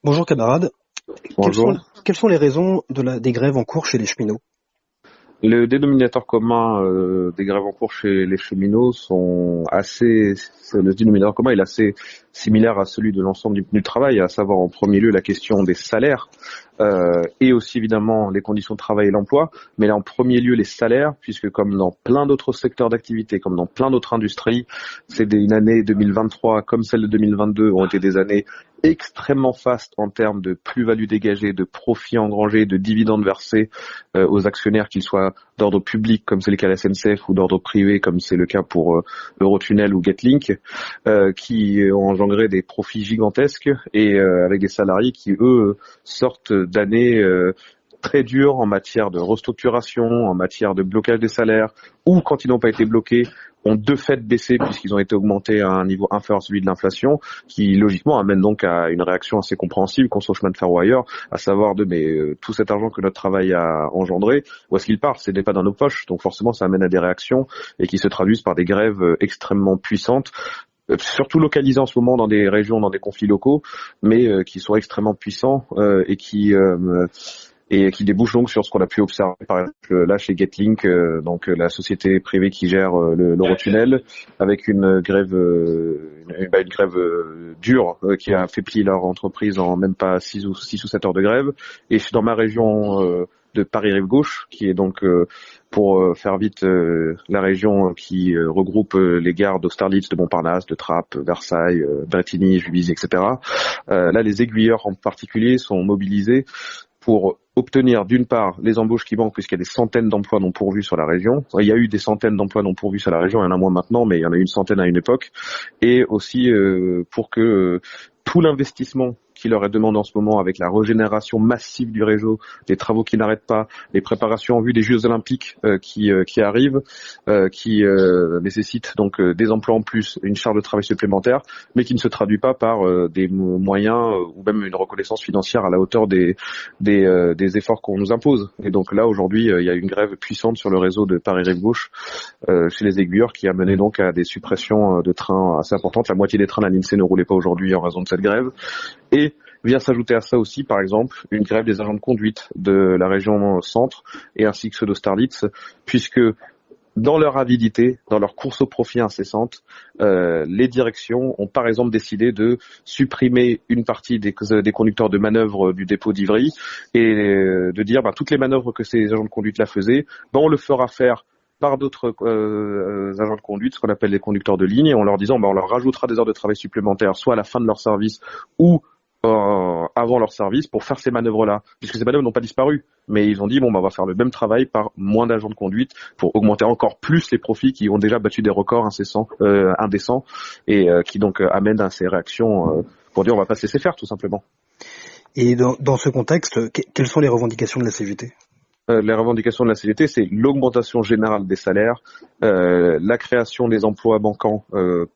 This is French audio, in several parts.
Bonjour camarades. Quelles sont, Bonjour. quelles sont les raisons des grèves en cours chez les cheminots? Le dénominateur commun des grèves en cours chez les cheminots le dénominateur commun est assez similaire à celui de l'ensemble du travail, à savoir en premier lieu la question des salaires et aussi évidemment les conditions de travail et l'emploi, mais là en premier lieu les salaires, puisque comme dans plein d'autres secteurs d'activité, comme dans plein d'autres industries, une année 2023 comme celle de 2022 ont été des années extrêmement fastes en termes de plus-value dégagée, de profits engrangés, de dividendes versés aux actionnaires, qu'ils soient d'ordre public comme c'est le cas à la SNCF ou d'ordre privé comme c'est le cas pour Eurotunnel ou Getlink, qui ont engendré des profits gigantesques et avec des salariés qui eux sortent d'années très dures en matière de restructuration, en matière de blocage des salaires, ou quand ils n'ont pas été bloqués, ont de fait baissé puisqu'ils ont été augmentés à un niveau inférieur à celui de l'inflation, qui logiquement amène donc à une réaction assez compréhensible qu'on soit au chemin de fer ou ailleurs, à savoir tout cet argent que notre travail a engendré, où est-ce qu'il part? Ce n'est pas dans nos poches, donc forcément ça amène à des réactions et qui se traduisent par des grèves extrêmement puissantes, surtout localisés en ce moment dans des régions, dans des conflits locaux, mais qui sont extrêmement puissants et qui débouche donc sur ce qu'on a pu observer par exemple là chez Getlink, la société privée qui gère l'Eurotunnel, avec une grève dure qui a fait plier leur entreprise en même pas 6 ou 7 heures de grève. Et je suis dans ma région de Paris-Rive-Gauche, qui est donc, pour faire vite, la région qui regroupe les gares d'Austerlitz, de Montparnasse, de Trappes, Versailles, Bretigny, Juvisy, etc. Là, les aiguilleurs en particulier sont mobilisés pour obtenir d'une part les embauches qui manquent, puisqu'il y a des centaines d'emplois non pourvus sur la région. Il y a eu des centaines d'emplois non pourvus sur la région, il y en a moins maintenant, mais il y en a eu une centaine à une époque. Et aussi pour que tout l'investissement qui leur est demandé en ce moment, avec la régénération massive du réseau, les travaux qui n'arrêtent pas, les préparations en vue des Jeux Olympiques qui arrivent, qui nécessitent donc des emplois en plus, une charge de travail supplémentaire, mais qui ne se traduit pas par des moyens ou même une reconnaissance financière à la hauteur des efforts qu'on nous impose. Et donc là, aujourd'hui, il y a une grève puissante sur le réseau de Paris-Rive-Gauche chez les aiguilleurs, qui a mené donc à des suppressions de trains assez importantes. La moitié des trains de la l'INSEE ne roulaient pas aujourd'hui en raison de cette grève. Et vient s'ajouter à ça aussi, par exemple, une grève des agents de conduite de la région centre et ainsi que ceux d'Austerlitz, puisque dans leur avidité, dans leur course au profit incessante, les directions ont par exemple décidé de supprimer une partie des conducteurs de manœuvre du dépôt d'Ivry et de dire toutes les manœuvres que ces agents de conduite là faisaient, on le fera faire par d'autres agents de conduite, ce qu'on appelle les conducteurs de ligne, en leur disant on leur rajoutera des heures de travail supplémentaires, soit à la fin de leur service ou avant leur service, pour faire ces manœuvres-là, puisque ces manœuvres n'ont pas disparu, mais ils ont dit on va faire le même travail par moins d'agents de conduite pour augmenter encore plus les profits qui ont déjà battu des records indécents et qui donc amènent à ces réactions pour dire on va pas se laisser faire tout simplement. Et dans ce contexte, quelles sont les revendications de la CGT? Les revendications de la CGT, c'est l'augmentation générale des salaires, la création des emplois manquants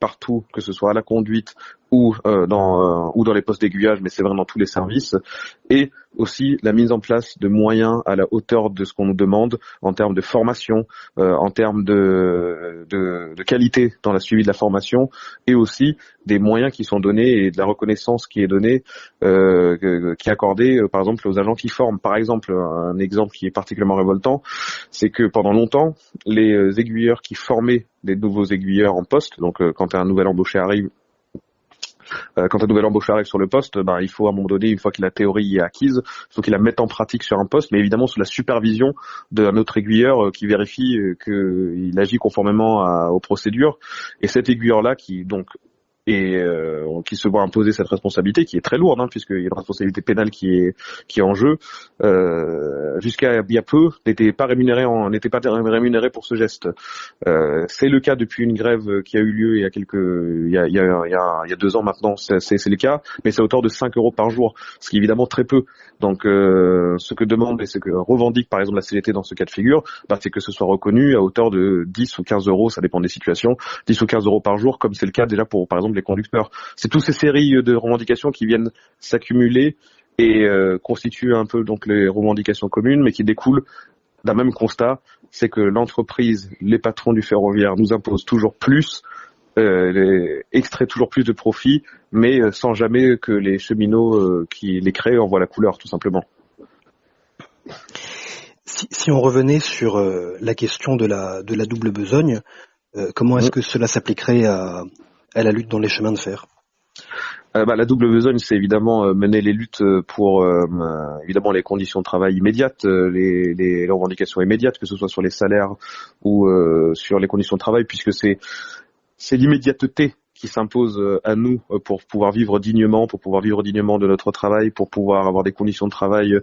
partout, que ce soit à la conduite ou dans les postes d'aiguillage, mais c'est vrai dans tous les services, et aussi la mise en place de moyens à la hauteur de ce qu'on nous demande en termes de formation, en termes de qualité dans la suivi de la formation, et aussi des moyens qui sont donnés et de la reconnaissance qui est donnée, qui est accordée, par exemple, aux agents qui forment. Par exemple, un exemple qui est particulièrement révoltant, c'est que pendant longtemps, les aiguilleurs qui formaient des nouveaux aiguilleurs en poste, donc quand un nouvel embauché arrive sur le poste, il faut à un moment donné, une fois que la théorie est acquise, il faut qu'il la mette en pratique sur un poste, mais évidemment sous la supervision d'un autre aiguilleur qui vérifie qu'il agit conformément aux procédures. Et cet aiguilleur-là et qui se voit imposer cette responsabilité qui est très lourde, puisqu'il y a une responsabilité pénale qui est en jeu, jusqu'à il y a peu n'était pas rémunéré pour ce geste. C'est le cas depuis une grève qui a eu lieu il y a 2 ans maintenant, c'est le cas, mais c'est à hauteur de 5 euros par jour, ce qui est évidemment très peu. Donc ce que demande et ce que revendique par exemple la CGT dans ce cas de figure, c'est que ce soit reconnu à hauteur de 10 ou 15 euros, ça dépend des situations, 10 ou 15 euros par jour, comme c'est le cas déjà pour par exemple les conducteurs. C'est toutes ces séries de revendications qui viennent s'accumuler et constituent un peu donc les revendications communes, mais qui découlent d'un même constat, c'est que l'entreprise, les patrons du ferroviaire nous imposent toujours plus extrait toujours plus de profit, mais sans jamais que les cheminots qui les créent en voient la couleur, tout simplement. Si on revenait sur la question de la double besogne, comment est-ce que cela s'appliquerait à la lutte dans les chemins de fer? La double besogne, c'est évidemment mener les luttes pour évidemment les conditions de travail immédiates, les revendications immédiates, que ce soit sur les salaires ou sur les conditions de travail, puisque c'est l'immédiateté qui s'impose à nous pour pouvoir vivre dignement, de notre travail, pour pouvoir avoir des conditions de travail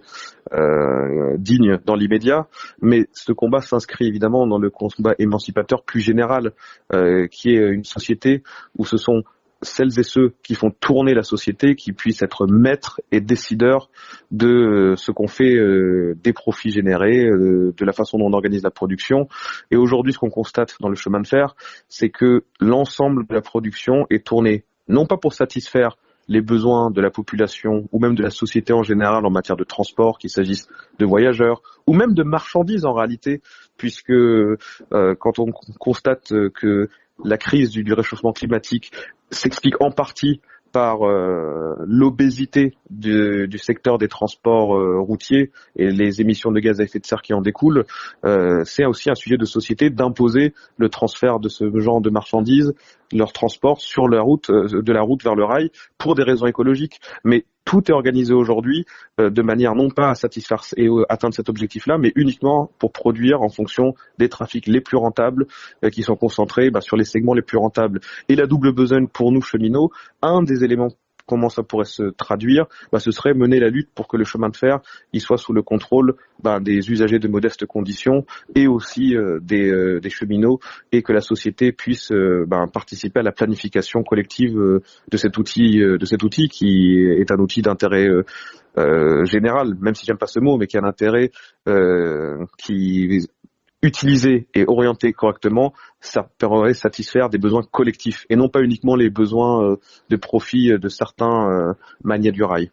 dignes dans l'immédiat. Mais ce combat s'inscrit évidemment dans le combat émancipateur plus général, qui est une société où ce sont celles et ceux qui font tourner la société, qui puissent être maîtres et décideurs de ce qu'on fait, des profits générés, de la façon dont on organise la production. Et aujourd'hui, ce qu'on constate dans le chemin de fer, c'est que l'ensemble de la production est tournée, non pas pour satisfaire les besoins de la population ou même de la société en général en matière de transport, qu'il s'agisse de voyageurs ou même de marchandises en réalité, puisque quand on constate que la crise du réchauffement climatique s'explique en partie par l'obésité du secteur des transports routiers et les émissions de gaz à effet de serre qui en découlent, c'est aussi un sujet de société d'imposer le transfert de ce genre de marchandises, leur transport sur la route, de la route vers le rail, pour des raisons écologiques. Mais tout est organisé aujourd'hui de manière non pas à satisfaire et atteindre cet objectif-là, mais uniquement pour produire en fonction des trafics les plus rentables qui sont concentrés sur les segments les plus rentables. Et la double besogne pour nous cheminots, un des éléments comment ça pourrait se traduire, ce serait mener la lutte pour que le chemin de fer il soit sous le contrôle des usagers de modestes conditions et aussi des cheminots, et que la société puisse participer à la planification collective de cet outil qui est un outil d'intérêt général, même si j'aime pas ce mot, mais qui a un intérêt qui utilisé et orienté correctement, ça permettrait de satisfaire des besoins collectifs et non pas uniquement les besoins de profit de certains magnats du rail.